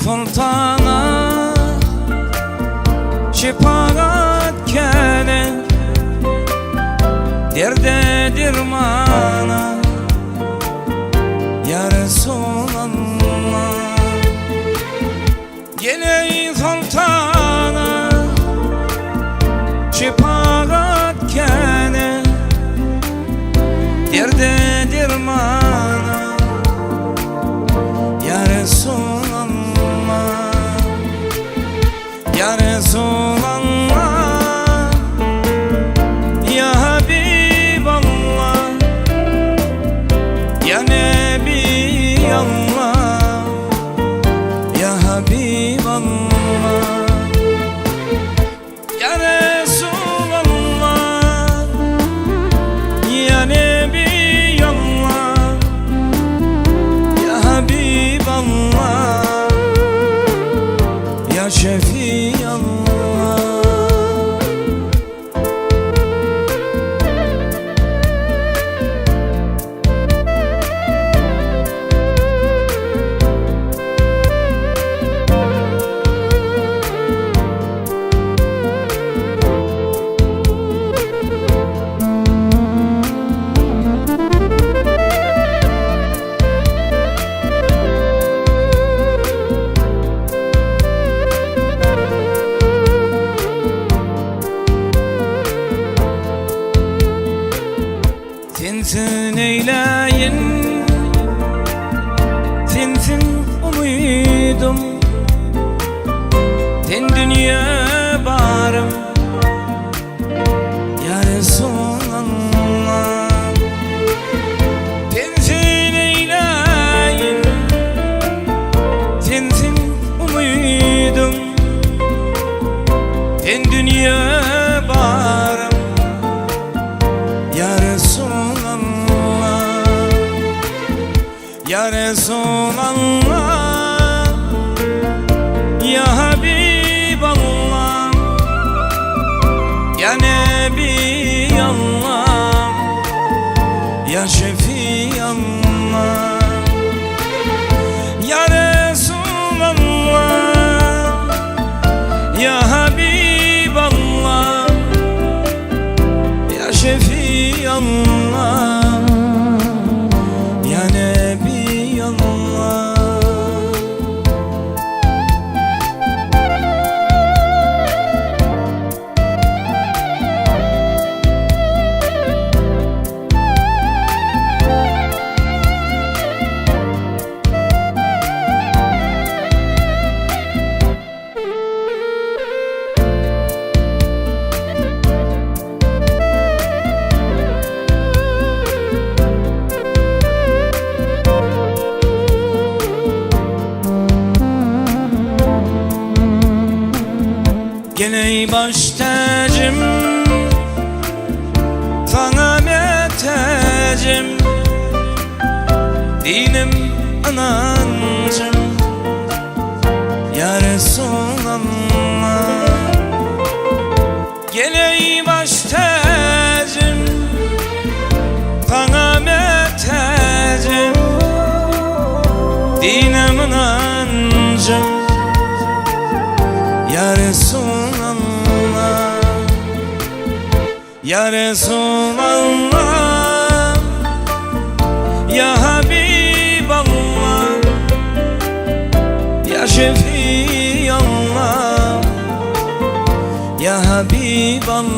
Sultana şefaat kene derde dirmana ya Resulallah. Gene sultana şefaat kene derde dirmana ya Resulallah. Ya Resulallah, Ya Habiballah, Ya Nebiyallah, Ya Habiballah, Ya Resulallah, Ya Nebiyallah, Ya Habiballah, Ya Şefiallah. Sensin eyleyin, sensin umudum, sen dünya barım ya Resulallah. Sensin eyleyin, sensin umudum, sen dünya barım ya Resulallah. Ya Resulallah, Ya Habiballah, Ya Nebiyallah, Ya Şefiallah. Ya Resulallah, Ya Habiballah, Ya Şefiallah, Ya Nebiyallah. Gene baş tacım, sana metecim, dinim anancım ya Resulallah. Gene baş tacım, sana metecim, dinim anancım ya Resulallah. Ya Resulallah, Ya Habiballah, Ya Şefiallah, Ya Habiballah.